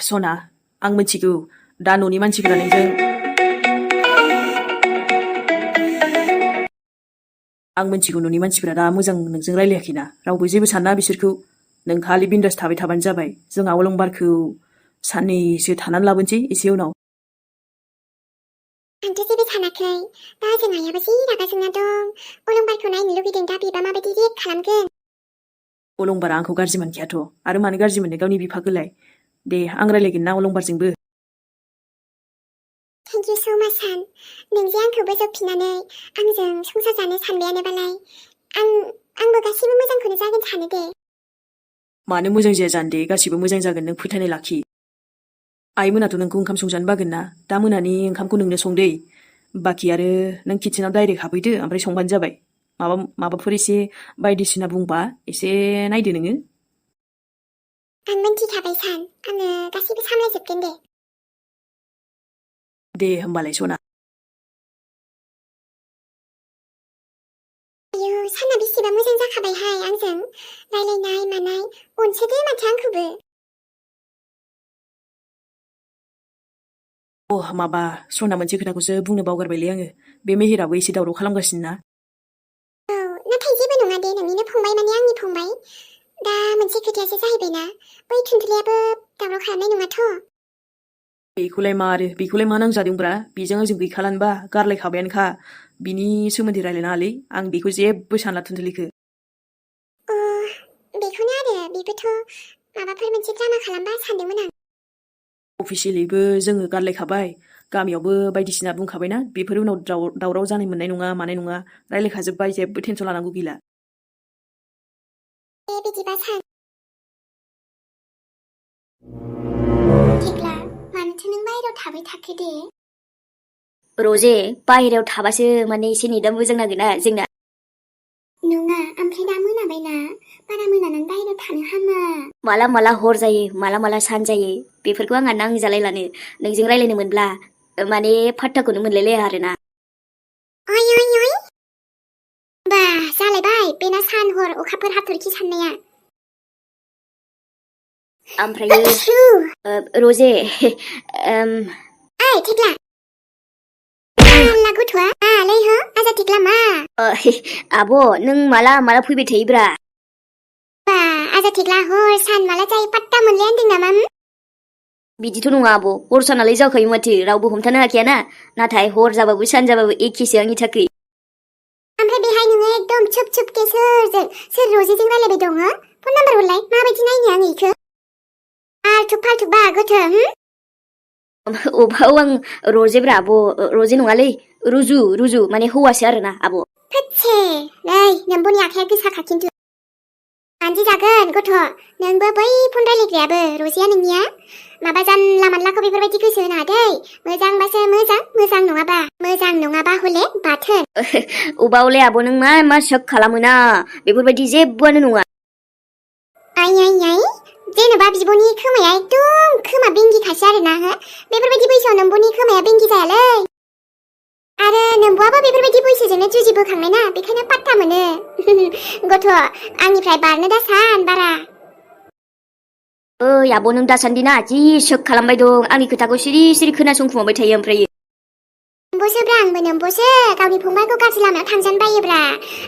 सना आं मिथिगौ दा न'नि मानसिफोरा नोंजों आं मिथिगौ न'नि मानसिफोरा दा मोजां नोंजों रायलायाखैना रावबो जेबो साना बिसोरखौ नों खालि बिन्दास थाबाय थाबानो जाबाय जोंहा अलंबारखौ साननैसो थानानै लाबोनोसै एसे उनाव आंथ' जेबो सानाखै दा जों आइयाबो जि रागा जोंना दं अलंबारखौ नायनो लुगैदों दा बिबा माबायदि रियेक्ट खालामगोन अलंबारा आंखौ गाज्रि मोनखायाथ' आरो मानो गाज्रि मोननो गावनि बिफाखौलाय दे आं रायलायगोन ना अलंबारजोंबो थेंक इउ सो माच सान नों जे आंखौ बोजबफिननानै आंजों संसार जानो सानबायानोबालाय आंबो गासिबो मोजांखौनो जागोन सानो दे मानो मोजां जाया जानो दे गासिबो मोजां जागोन नों फोथायनाय लाखि आइमोनाथ' नोंखौ ओंखाम संजानो बागोन ना दा मोनानि ओंखामखौ नोंनो संदै बाखि आरो नों किटचेनाव डाइरेक्ट हाबहैदो ओमफ्राय संबानो जाबाय माबाफोर एसे बायदिसिना बुंबा एसे नायदो नोङो आं मिन्थिखाबाय सान आङो गासिबो सामलायजोबगोन दे होमबालाय सना आयौ साना बेसेबा मोजां जाखाबायहाय आंजों रायलायनाय मानाय अनसोदो माथो आंखौबो माबा सना मोनसे खोथाखौसो बुंनो बावगारबायलै आङो बे मेहेराबो एसे दावराव खालामगासिनो ना औ नाथाय जेबो नङा दे नोंनिनो फंबाय माने आंनि फंबाय दा मोनसे खोथायासो जाहैबायना बै थुनथुलियाबो दावराव खालामनाय नङाथ' बेखौलाय मा नांजादोंब्रा बेजों आंजों गैखालानोबा गारलायखाबायानोखा बिनि सोमोन्दै रायलायनाङालै आं बेखौ जेबो सानला थुनथुलिखौ बेखौनो आरो बेबोथ' माबाफोर मोनसे ड्रामा खालामबा सानदोंमोन आं अफिसियेलिबो जोङो गारलायखाबाय गामियावबो बायदिसिना बुंखाबायना बेफोर उनाव दावराव जानाय मोननाय नङा मानाय नङा रायलायखाजोब्बाय जेबो टेनसन लानांगौ गैला बिदिबा सान थिगला मानोथो नों बाहेरायाव थाबाय थाखो दे रजे बाहेरायाव थाबासो माने एसे नेदा मोजां नांगोना जोंना नङा ओमफ्राय दा मोनाबायना बारा मोनानानै बाहेरायाव थानो हामा माला माला हर जायो माला माला सान जायो बेफोरखौ आंहा नांजालायलानो नोंजों रायलायनो मोनब्ला माने फात्ताखौनो मोनलायलाया आरोना ओइ बा जालायबाय बेना सान हर अखाफोर हाथरखि साननाया ओमफ्रायो रजे ओइ थिगला आला गथ'आ आलै हो आजा थिगला मा आब' नों माला माला फैबाय थायोब्रा बा आजा थिगला हर सान माला जायो पात्ता मोनलाया होनदों नामा बिदिथ' नङा आब' हर सानालाय जाखायो माथो रावबो हमथानो हाखायाना नाथाय हर जाबाबो सान जाबाबो एखेसो आंनि थाखाय ओमफ्राय बेहाय नोङो एकदम सोब सोर रजेजों रायलायबाय दङ फन नाम्बार हरलाय माबायदि नायनो आं इखो फाल्थु बा गथ' अबाव आं रजेब्रा आब' रजे नङालै रुजु माने हौवासो आरोना आब' फैसे नै नोंबोनि आखाया गोसाखा खिन्थु मानजि जागोन गथ' नोंबो बै फन रायलायग्रायाबो रजेया नोंनिया माबा जानला मानलाखौ बेफोरबायदि गोसो होनो हादै मोजांबासो मोजां नङाबा हले बाथोन अबावले आब' नों मा सक खालामोना बेफोरबायदि जेबोआनो नङा आइ जेनेबा बिब'नि खोमाया एकदम खोमा बेंगिखासो आरोना हो बेफोरबायदि बैसोआव नोंबोनि खोमाया बेंगि जायालै आरो नोंबोआबो बेफोरबायदि बैसोजोंनो जुजिबोखांनाय ना बेखायनो पात्ता मोनो गथ' आंनिफ्राय बारनो दा सान बारा ओइ आब' नों दासान्दि ना जि सक खालामबाय दं आंनि खोथाखौ सिरि खोनासंखुमाबाय थायो ओमफ्राय नोंबोसोब्रा आंबो नोंबोसो गावनि फंबायखौ गाज्रि लामायाव थांजानो बायोब्रा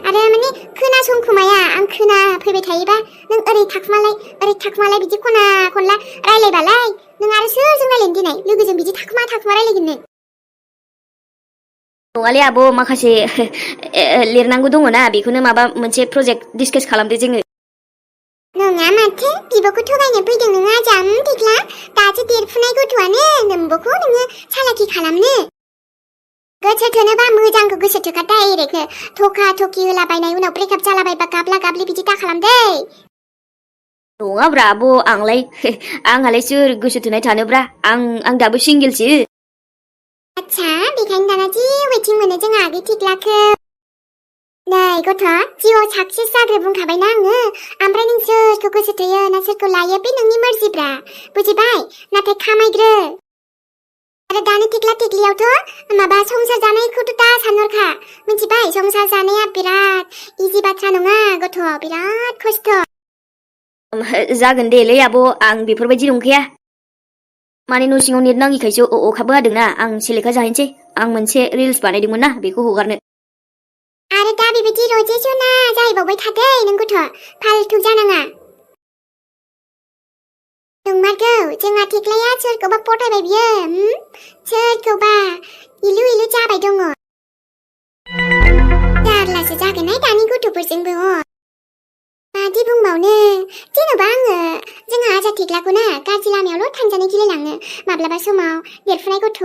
आरो माने खोनासंखुमाया आं खोना फैबाय थायोबा नों ओरै थाखुमालाय बिदि खना खनला रायलायबालाय नों आरो सोरजों रायलायनो दिनै लोगोजों बिदि थाखुमा रायलायगोन नों नङालै आब' माखासे लिरनांगौ दङ ना बेखौनो माबा मोनसे प्रजेक्ट डिसकास खालामदो जोङो नङा माथो बिब'खौ थगायनो फैदों नोङो आजाम थिगला दासो देरफुनाय गथ'आनो नोंबोखौ नोङो सालाखि खालामनो गोसो थोनोबा मोजांखौ गोसो थोखा डाइरेक्टनो थखा थखि होलाबायनाय उनाव ब्रेकआप जालाबायबा गाबला गाबलि बिदि दा खालाम दै नङाब्रा आब' आंहालाय सोर गोसो थोनाय थानोब्रा आं दाबो सिंगेलसो आच्छा बेखायनो दाना जि वेटिं मोनो जोंहा आगै थिगलाखौ नै गथ' जिउआव साक्सेस जाग्रो बुंखाबायना आङो ओमफ्राय नों सोरखौ गोसो थोयो ना सोरखौ लायो बे नोंनि मर्जिब्रा बुजिबाय नाथाय खामायग्रो आरो दानि टिकलियावथ' माबा संसार जानायखौथ' दा सानहरखा मिथिबाय संसार जानाया बिराद इजि बाथ्रा नङा गथ' बिराद खस्थ' जागोन देलै आब' आं बेफोरबायदि नंखाया माने न' सिङाव नेट नाङिखायसो अखाबो हादोंना आं सेलेखा जाहैनोसै आं मोनसे रिल्स बानायदोंमोन ना बेखौ हगारनो आरो दा बेबायदि रजे जना जाहैबावबाय थादै नों गथ' फाल्थु जानाङा नंमारगौ जोंहा थेख्लाया सोरखौबा पटायबाय बियो सोरखौबा इलु इलु जाबाय दङ जारलासो जागोनहाय दानि गथ'फोरजोंबो मादि बुंबावनो जेन'बा आङो जोंहा आजा थेख्लाखौ ना गाज्रि लामायावल' थांजानो गिलायलाङो माब्लाबा समाव देरफुनाय गथ'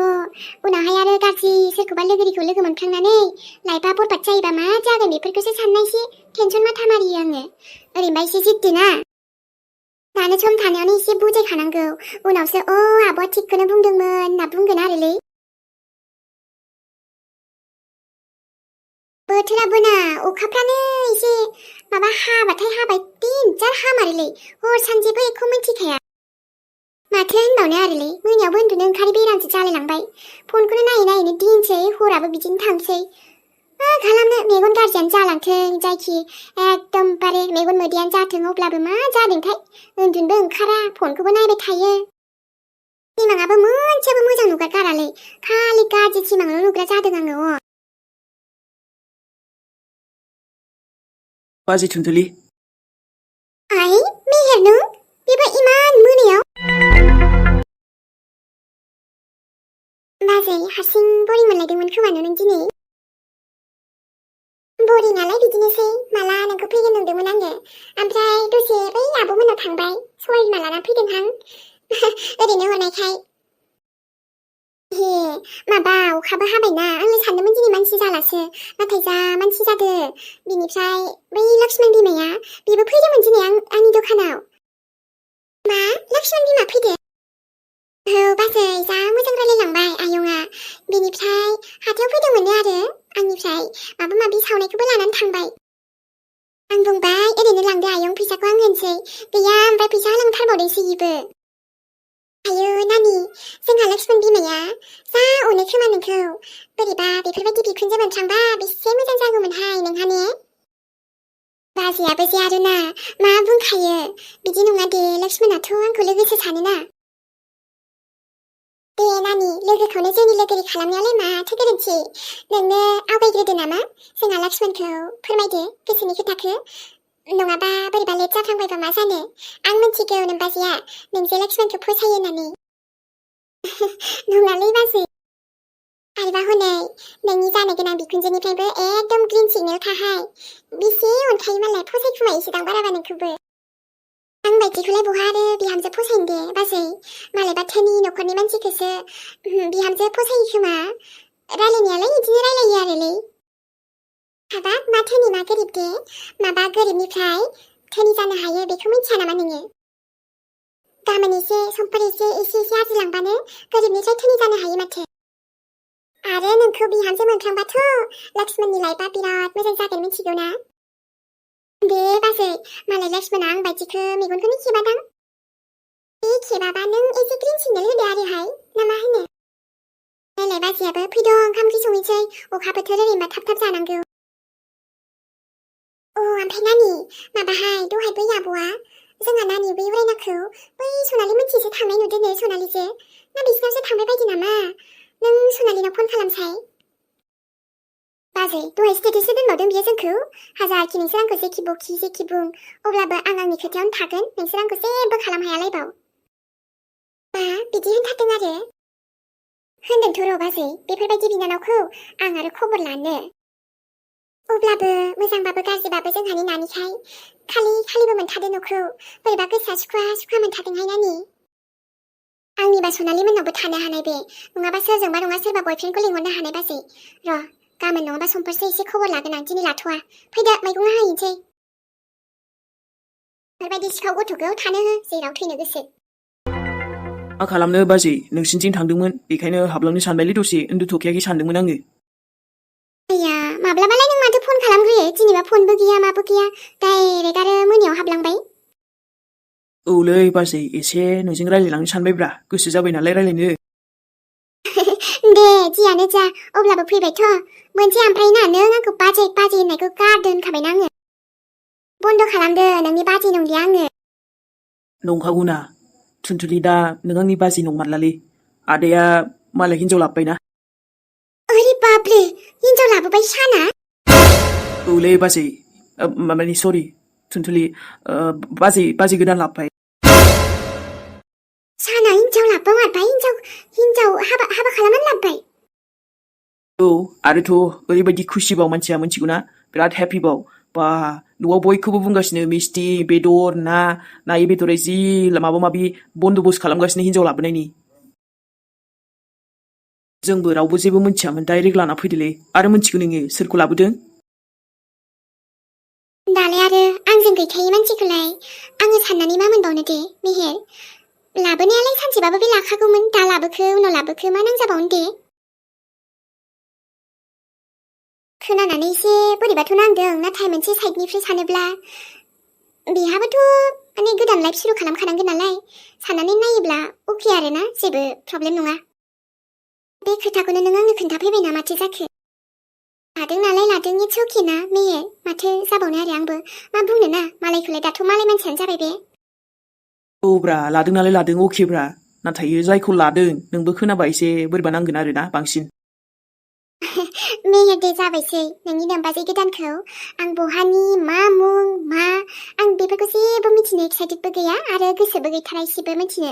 उनावहाय आरो गाज्रि सोरखौबा लोगोरिखौ लोगो मोनफ्लांनानै लाइफआ बरबाद जायोबा मा जागोन बेफोरखौसो सानना एसे टेनसन माथा मारियो आङो ओरैनोबा एसे जिद्दि ना दानो सम थानायावनो एसे बुजायखानांगौ उनावसो आब'आ थिगखौनो बुंदोंमोन होनना बुंगोन आरोलै बोथोराबो ना अखाफ्रानो एसे माबा हाबाथाय हाबाय दिनजार हामारोलै हर सानजेबो एखौ मिथिखाया माथो होनबावनो आरोलै मोनायावबो उन्दुनो ओंखारि बेरामसो जालायलांबाय फनखौनो नायै नायैनो दिनसै हराबो बिदिनो थांसै मा खालामनो मेगन गाज्रियानो जालांथों जायखि एकदमबारे मेगन मोदैयानो जाथों अब्लाबो मा जादोंथाय उन्दुनोबो ओंखारा फनखौबो नायबाय थायो सिमाङाबो मोनसेबो मोजां नुगारगारालै खालि गाज्रि सिमांल' नुग्रा जादों आङो बाजै थुनथुलि आइ मेहेर नों बेबो इमान मोनायाव बाजै हारसिं बरिं मोनलायदोंमोन खोमानो नों दिनै बरिंआलाय बिदिनोसै माला नोंखौ फैगोन नंदोंमोन आङो ओमफ्राय दसे बै आब'मोनाव थांबाय सबाय बिमा लाना फैदोंहां ओरैनो हरनायखाय हे माबा अखाबो हाबायना आंलाय सानदोंमोन दिनै मानसि जालासो नाथाय जा मानसि जादो बिनिफ्राय बै लक्ष्मण बिमाया बेबो फैदोंमोन दिनै आंनि दखानाव मा लक्ष्मण बिमा फैदो औ बाजै जा मोजां रायलायलांबाय आयंआ बेनिफ्राय हाथायाव फैदोंमोन आरो आंनिफ्राय माबा माबि सावनायखौबो लानानै थांबाय आं बुंबाय ओरैनो लांदो आयं फैसाखौ आं होनसै गैया ओमफ्राय फैसा होलांथारबावदोंसो इबो आयो नानि जोंहा लक्ष्मण बिमाया जा अनो खोमा नोंखौ बोरैबा बेफोरबायदि बिखुनजो मोनफ्रांबा बेसे मोजां जागौमोनहाय नोंहा ने बाजैयाबो जे आरो ना मा बुंखायो बिदि नङा दे लक्ष्मणाथ' आंखौ लोगोसो सानोना दे नानि लोगोखौनो जोंनि लोगोरि खालामनायालाय माथो गोरोन्थि नोंनो आवगायग्रोदो नामा जोंहा लक्ष्मणखौ फोरमायदो गोसोनि खोथाखौ नङाबा बोरैबा लेट जाफ्लांबायबा मा जानो आं मिथिगौ नों बाजैया नों जे लक्ष्मणखौ फोसायो होननानै नङालै बाजै आरोबा हनै नोंनि जानो गोनां बिखुनजोनिफ्रायबो एकदम ग्रिन सिगनेल खाहाय बेसे अनखायो मालाय फसायखुमायोसोदां बाराबा नोंखौबो आं बायदिखौलाय बहा आरो बिहामजो फसायनो दे बाजै मालायबा धोनि न'खरनि मानसिखौसो बिहामजो फसायो खोमा रायलायनायालाय बिदिनो रायलायो आरोलै हाबाब मा धोनि मा गोरिब दे माबा गोरिबनिफ्राय धोनि जानो हायो बेखौ मिथिया नामा नोङो गामोन एसे समफोर एसे आरजिलांबानो गोरिबनिफ्राय धोनि जानो हायो माथो आरो नोंखौ बिहामजो मोनफ्लांबाथ' लक्ष्मणनि लाइफआ बिराद मोजां जागोन मिथिगौ ना दे बाजै मालाय लक्ष्मणा आं बायदिखौ मेगनखौनो खेबादां बे खेबाबा नों एसे ग्रिन सिगनेल होदो आरोहाय ना मा होनो नायलाय बाजैयाबो फैदों ओंखाम ओंख्रि संहैसै अखा बोथोर ओरैनोबा थाब थाब जानांगौ ओमफ्राय नानि माबाहाय दहाय बै आब'आ जोंहा नानि बै उरायनाखौ बै सनालि मोनथिसो थांनाय नुदोंनो सनालिजो ना बिसिनावसो थांबाय बायदि नामा नों सनालिनाव फन खालामसाय बाजै दहाय स्टेटाससो दोनबावदों बियो जोंखौ हाजारखि नोंसोर आंखौ जेखि बखि जेखि बुं अब्लाबो आं आंनि खोथायावनो थागोन नोंसोर आंखौ जेबो खालाम हायालायबाव मा बिदि होनथारदों आरो होनदोंथ' र' बाजै बेफोरबायदि बिनानावखौ आं आरो खबर लानो अब्लाबो मोजांबाबो गाज्रिबाबो जोंहानि नानिखाय खालिबो मोनथारदों न'खौ बोरैबा गोसोआ सुखुवा मोनथारदोंहाय नानि आंनिबा सनालि मोननावबो थानो हानाय बे नङाबा सोरजोंबा नङा सोरबा बयफ्रेन्डखौ लिंहरनो हानाय बाजै र' गाबोन नङाबा समफोरसो एसे खबर लागोन आं दिनै लाथ'वा फैदो मैगं हाहैनोसै बेफोरबायदि सिखाव गथ'खौ थानो हो जेराव थैनो गोसो मा खालामनो बाजै नोंसिनिथिं थांदोंमोन बेखायनो हाबलांनो सानबायलै दसे उन्दुथ'खायाखै सानदोंमोन आङो आया माब्लाबालाय नों माथो फन खालामग्रोयो दिनैबा फनबो गैया माबो गैया डाइरेक्ट आरो मोनायाव हाबलांबाय औलै बाजै एसे नोंजों रायलायलांनो सानबायब्रा गोसो जाबाय नालाय रायलायनो दे जियानो जा अब्लाबो फैबायथ' मोनसे ओमफ्राय ना नों आंखौ बाजै होननायखौ गारदो होनखाबायना आङो बन्द' खालामदो नोंनि बाजै नंलिया आङो नंखागौना थुनथुलि दा नों आंनि बाजै नंमारलालै आदाया मालाय हिनजाव लाबोबायना अरे बापरे हिनजाव लाबोबाय साना औलै बाजै माबानि सरि थुनथुलि बाजै गोदान लाबोबाय साना हिनजाव लाबोमारबाय हिनजाव हाबा खालामनानै लाबोबाय औ आरोथ' ओरैबायदि खुसिबाव मानसिया मिथिगौना बिराद हेपिबाव बा न'आव बयखौबो बुंगासिनो मिस्टि बेदर ना बेदरै जि माबा माबि बन्दबस्त खालामगासिनो हिनजाव लाबोनायनि जोंबो रावबो जेबो मिथियामोन डाइरेक्ट लाना फैदोलै आरो मिथिगौ नोङो सोरखौ लाबोदों दालाय आरो आंजों गैखायै मानसिखौलाय आङो साननानै मा मोनबावनो दे मेहेर लाबोनायालाय सानसेबाबो बे लाखागौमोन दा लाबोखो उनाव लाबोखो मा नांजाबावनो दे खोनानानै एसे बोरैबाथ' नांदों नाथाय मोनसे साइडनिफ्राय सानोब्ला बेहाबोथ' माने गोदान लाइफ सुरु खालामखानांगोन नालाय साननानै नायोब्ला अके आरोना जेबो प्रब्लेम नङा बे खोथाखौनो नों आंनो खोन्थाफैबाय ना माथो जाखो लादों नालाय लादों इट्स अके ना मेहेर माथो जाबावनो आरो आंबो मा बुंनो ना मालायखौलाय दाथ' मालाय मानसियानो जाबाय बे औ ब्रा लादों नालाय लादों अके ब्रा नाथाय जायखौ लादों नोंबो खोनाबा एसे बोरैबा नांगोन आरोना बांसिन मेहेर दे जाबायसै नोंनि नोमबाजै गोदानखौ आं बहानि मा मुं मा आं बेफोरखौ जेबो मिथिनो एक्साइटेडबो गैया आरो गोसोबो गैथारा एसेबो मिथिनो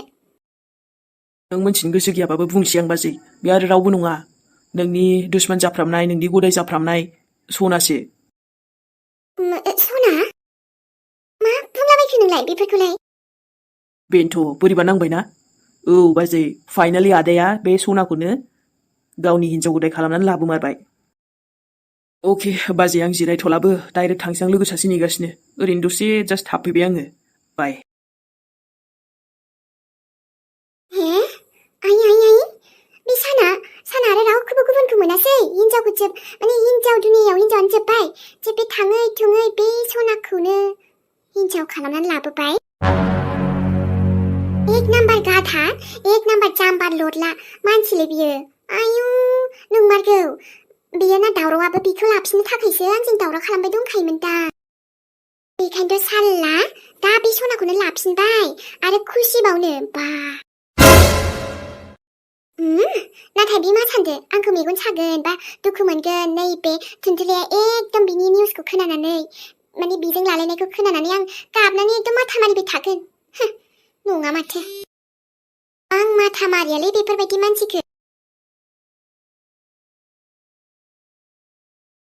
नों मिथिनो गोसो गैयाबाबो बुंसै आं बाजै बे आरो रावबो नङा नोंनि दुश्मन जाफ्रामनाय नोंनि गदाय जाफ्रामनाय सनासो सना मा बुंलाबायखो नोंलाय बेफोरखौलाय बेनोथ' बोरैबा नांबायना औ बाजै फाइनालि आदाया बे सनाखौनो गावनि हिनजाव गोदाय खालामनानै लाबोमारबाय अके बाजै आं जिरायथ'लाबो डाइरेक्ट थांसै आं लोगो सासे नेगासिनो ओरैनो दसे जास्ट हाबफैबाय आङो बाय हे आइ बे साना आरो रावखौबो गुबुनखौ मोनासै हिनजावखौ माने हिनजाव दुनियायाव हिनजावानो जोब्बाय जे बे थाङै थुङै बे सनाखौनो हिनजाव खालामनानै लाबोबाय एक नाम्बार गाधा एक नाम्बार जाम्बा लदला मानसिलै बियो आयु नंमारगौ बियो ना दावरावाबो बिखौ लाफिननो थाखायसो आंजों दावराव खालामबाय दंखायोमोन दा बेखायनोथ' साल्ला दा बे सनाखौनो लाफिनबाय आरो खुसिबावनो बा नाथाय बे मा सानदो आंखौ मेगन सागोन बा दुखु मोनगोन नैबे थुनथुलिया एकदम बिनि निउसखौ खोनानानै माने बिजों लालायनायखौ खोनानानै आं गाबनानै एकदम माथा मारिबाय थागोन नङा माथो आं माथा मारियालै बेफोरबायदि मानसिखौ